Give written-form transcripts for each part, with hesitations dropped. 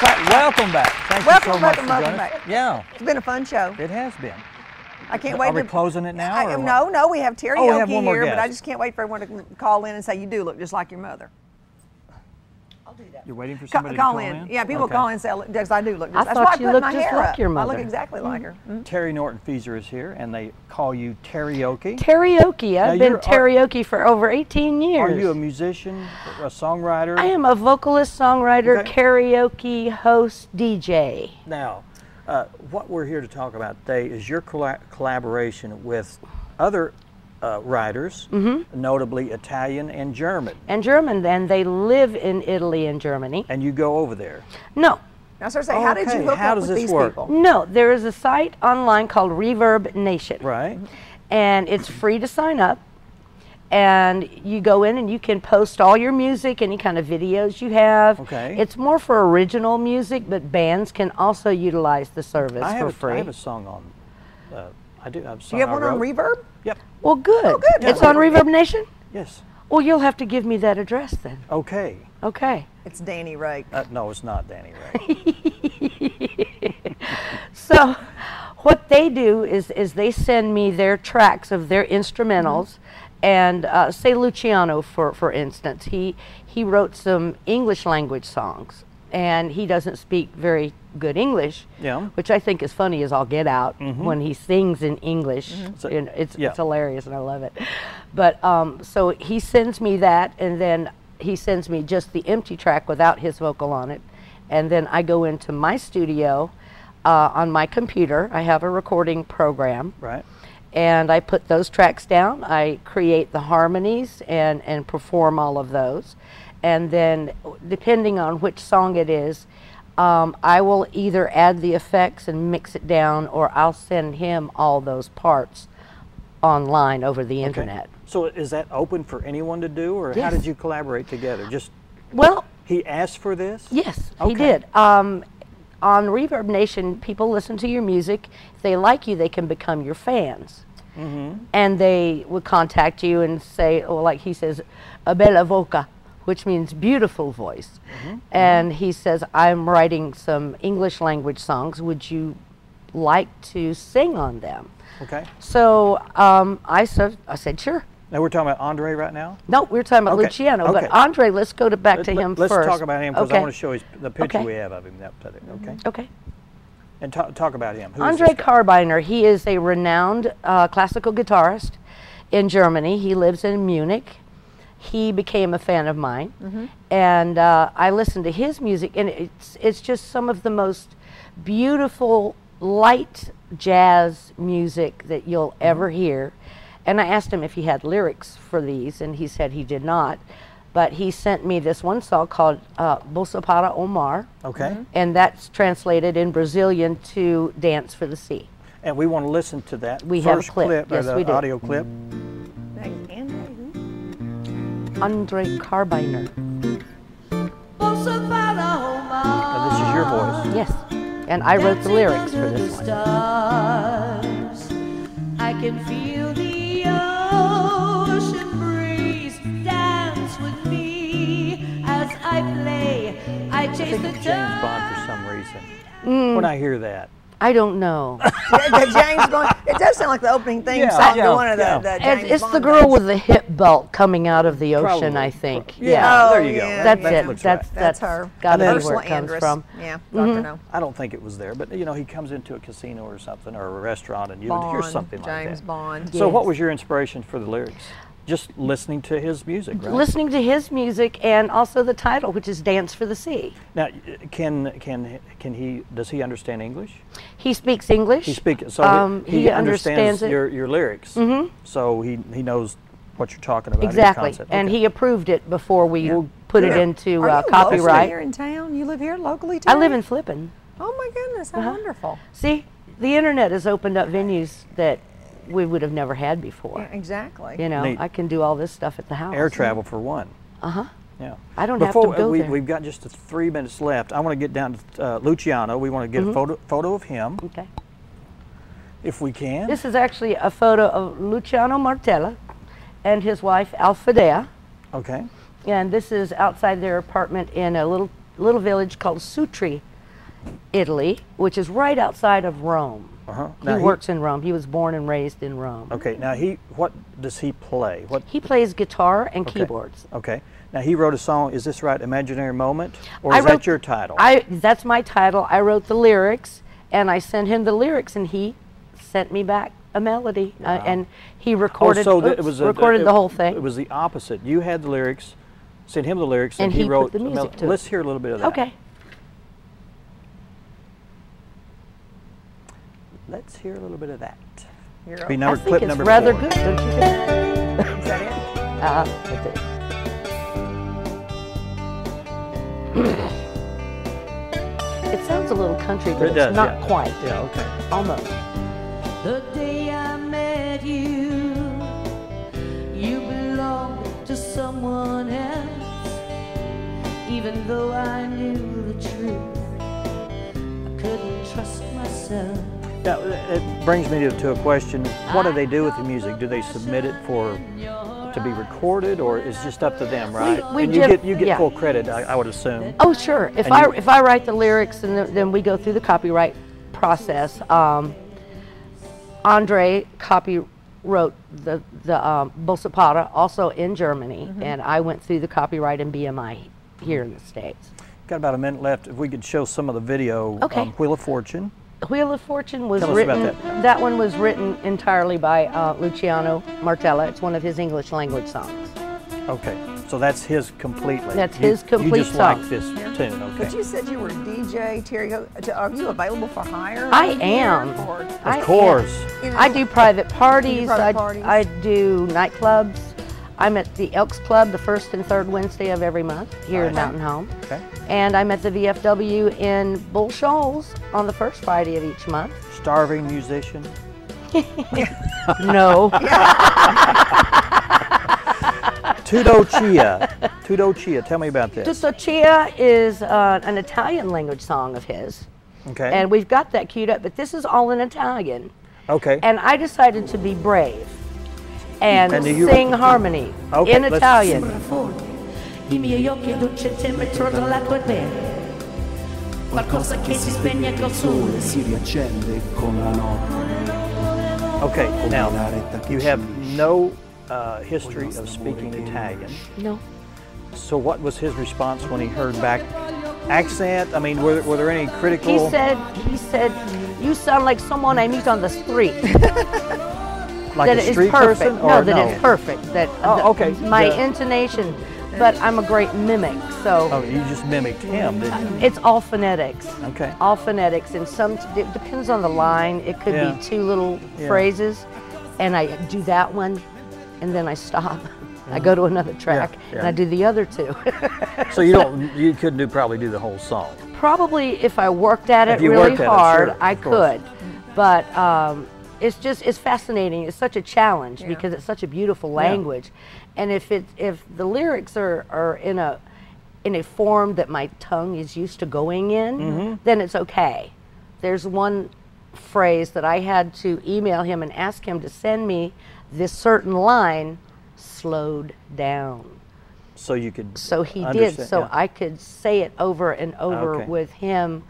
Welcome back. Thank you so much for joining us. Yeah. It's been a fun show. It has been. I can't wait. Are we closing it now? No, we have Terioke we have one more here, guest. but I just can't wait for everyone to call in and say, you do look just like your mother. I'll do that. You're waiting for somebody to call in? Yeah, people call in and say, because I do look I just. That's thought why I you put looked my just hair like up. your mother. I look exactly like her. Teri Norton-Feaser is here, and they call you Terioke. Terioke. I've been Terioke for over 18 years. Are you a musician, a songwriter? I am a vocalist, songwriter, karaoke host, DJ. Now, what we're here to talk about today is your collaboration with other writers, notably Italian and German. And they live in Italy and Germany. And you go over there? No. I was going to say, how did you hook up with these people? No, there is a site online called Reverb Nation. Right. And it's free to sign up. And you go in and you can post all your music, any kind of videos you have. Okay. It's more for original music, but bands can also utilize the service for free. I have a song on, I do have a song. You have one on Reverb? Yep. Well, good. Oh, good. It's on Reverb Nation? Yes. Well, you'll have to give me that address then. Okay. Okay. It's Danny Ray. No, it's not Danny Ray. So what they do is they send me their tracks of their instrumentals. And say Luciano, for instance, he wrote some English language songs, and he doesn't speak very good English, which I think is funny as all get out when he sings in English. It's hilarious, and I love it. But so he sends me that, and then he sends me just the empty track without his vocal on it, and then I go into my studio on my computer. I have a recording program. Right. And I put those tracks down. I create the harmonies and perform all of those. And then, depending on which song it is, I will either add the effects and mix it down, or I'll send him all those parts online over the internet. So is that open for anyone to do, or how did you collaborate together? Just he asked for this? Yes, he did. On Reverb Nation, people listen to your music. If they like you, they can become your fans. And they would contact you and say, or like he says, a bella voca, which means beautiful voice. And he says, I'm writing some English language songs. Would you like to sing on them? Okay. So I said, sure. Now we're talking about Andre right now? No, we're talking about Luciano. But Andre, let's go back to him first. Let's talk about him, because I want to show the picture we have of him. Okay. And talk about him. Andre Carbiner, he is a renowned classical guitarist in Germany. He lives in Munich. He became a fan of mine. And I listened to his music, and it's just some of the most beautiful, light jazz music that you'll ever hear. And I asked him if he had lyrics for these, and he said he did not. But he sent me this one song called Bolsa para o Mar. Okay. And that's translated in Brazilian to Dance for the Sea. And we want to listen to that we first have a clip. Yes, we do. Audio clip. Andre Carbiner. And this is your voice. Yes. And I wrote the lyrics for this one. I can feel the ocean breeze dance with me as I play. I chase the James Bond for some reason. When I hear that. I don't know. James Bond. It does sound like the opening theme song to one of the James It's Bond the girl with the hip belt coming out of the ocean, I think. Yeah, there you go. That's it. That's her. Got to be where it comes from. Yeah, Dr. No. I don't think it was there, but you know, he comes into a casino or something, or a restaurant, and you would hear something like that. James Bond. So what was your inspiration for the lyrics? Just listening to his music, right? Listening to his music, and also the title, which is Dance for the Sea. Now, does he understand English? He speaks English. He speaks, so he understands it. your lyrics. So he knows what you're talking about. Exactly, and he approved it before we put it into copyright. Are you here in town? You live here locally too? I live in Flippin. Oh my goodness, how wonderful. See, the internet has opened up venues that we would have never had before. Yeah, exactly. You know, I can do all this stuff at the house. Air travel for one. Yeah. I don't have to go there. We've got just 3 minutes left. I want to get down to Luciano. We want to get a photo of him. Okay. If we can. This is actually a photo of Luciano Martella and his wife Alfedea. Okay. And this is outside their apartment in a little village called Sutri, Italy, which is right outside of Rome. Now He works in Rome. He was born and raised in Rome. Okay, now what does he play? He plays guitar and keyboards. Okay, now he wrote a song, is this right, Imaginary Moment? Or is that your title? That's my title. I wrote the lyrics, and I sent him the lyrics, and he sent me back a melody, and he recorded, recorded the whole thing. It was the opposite. You had the lyrics, sent him the lyrics, and he wrote put the music to it. Let's hear a little bit of that. Okay. Let's hear a little bit of that. I think it's rather good, don't you think? Is that it? That's it. It sounds a little country, but it's not quite. Yeah, okay. Almost. The day I met you, you belonged to someone else. Even though I knew the truth, I couldn't trust myself. Now, it brings me to a question. What do they do with the music? Do they submit it to be recorded, or is it just up to them, right? And you get full credit, I would assume. Oh, sure. If I write the lyrics, and then we go through the copyright process. Andre wrote the Bossa Para, also in Germany, and I went through the copyright and BMI here in the States. Got about a minute left. If we could show some of the video. Okay. Wheel of Fortune. Wheel of Fortune was Tell written. us about that one was written entirely by Luciano Martella. It's one of his English language songs. Okay, so that's his completely. That's his complete You just song. like this tune, okay? But you said you were a DJ, Terioke. Are you available for hire? I am. Of course. I do private parties. private parties? I do nightclubs. I'm at the Elks Club the first and third Wednesday of every month here in Mountain Home. Okay. And I'm at the VFW in Bull Shoals on the first Friday of each month. Starving musician? No. Tudo Chia. Tudo Chia. Tell me about this. Tudo Chia is an Italian language song of his. Okay. And we've got that queued up, but this is all in Italian. Okay. And I decided to be brave and sing harmony in Italian. I miei occhi ad un centimetro dalla tua te. Qualcosa che si spegne col sole si riaccende con la notte. Okay, now you have no history of speaking Italian. No. So what was his response when he heard back? Accent? I mean, were there any critical? He said, you sound like someone I meet on the street. Like that a street person? No, that it's perfect. That okay. My intonation, but I'm a great mimic, so. Oh, you just mimicked him, didn't you? It's all phonetics. Okay. All phonetics, and it depends on the line. It could be two little phrases, and I do that one, and then I stop. I go to another track, and I do the other two. So you couldn't probably do the whole song. Probably if I worked at it really hard, I could. But it's fascinating. It's such a challenge because it's such a beautiful language, and if the lyrics are in a form that my tongue is used to going in, then it's okay. There's one phrase that I had to email him and ask him to send me this certain line slowed down. So you could. So he did. So I could say it over and over with him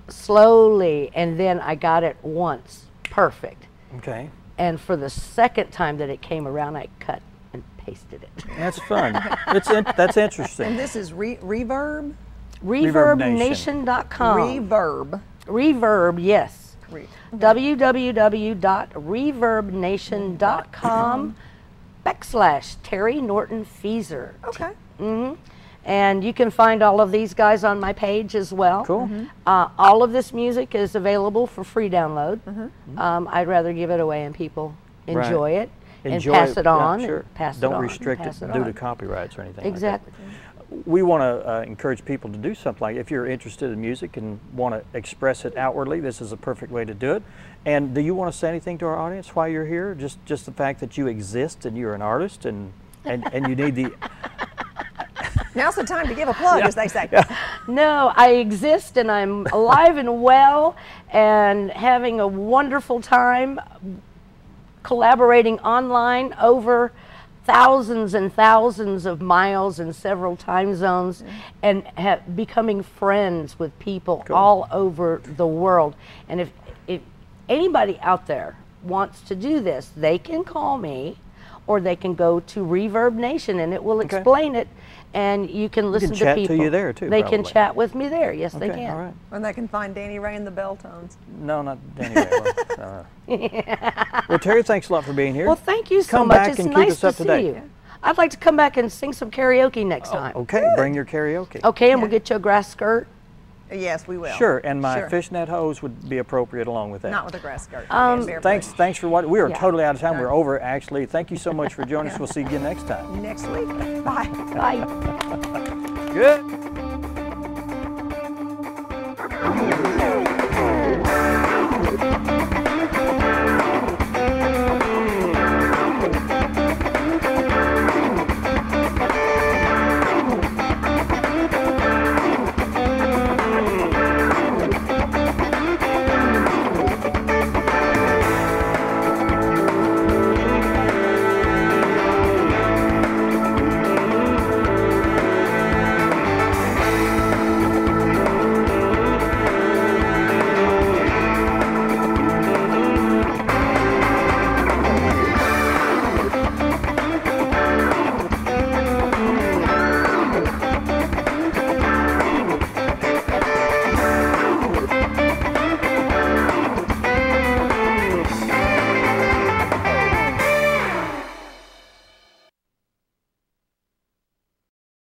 slowly, and then I got it once perfect. Okay. And for the second time that it came around, I cut and pasted it. That's fun. That's interesting. And this is Reverb? ReverbNation.com. Reverb. Reverb, yes. www.reverbnation.com /Teri Norton-Feaser. Okay. And you can find all of these guys on my page as well. Cool. All of this music is available for free download. I'd rather give it away and people enjoy it and pass it on. Sure. And pass Don't it on. restrict it due to copyrights or anything. Exactly. Like that. We want to encourage people to do something like, if you're interested in music and want to express it outwardly, this is a perfect way to do it. And do you want to say anything to our audience while you're here? Just the fact that you exist and you're an artist and you need the... Now's the time to give a plug, as they say. No, I exist and I'm alive and well and having a wonderful time collaborating online over thousands and thousands of miles in several time zones and becoming friends with people all over the world. And if anybody out there wants to do this, they can call me, or they can go to Reverb Nation and it will explain it, and you can listen to people. Chat to you there too. They can chat with me there. Yes, they can. All right. And they can find Danny Ray in the bell tones. No, not Danny Ray. Well, Teri, thanks a lot for being here. Well, thank you so Come much. back It's and keep nice us to up to see date. you. I'd like to come back and sing some karaoke next time. Okay, bring your karaoke. Okay, and we'll get you a grass skirt. Yes, we will. Sure, and my fishnet hose would be appropriate along with that. Not with a grass skirt. Thanks for watching. We are totally out of time. Done. We're over, actually. Thank you so much for joining us. We'll see you again next time. Next week. Bye. Bye. Good.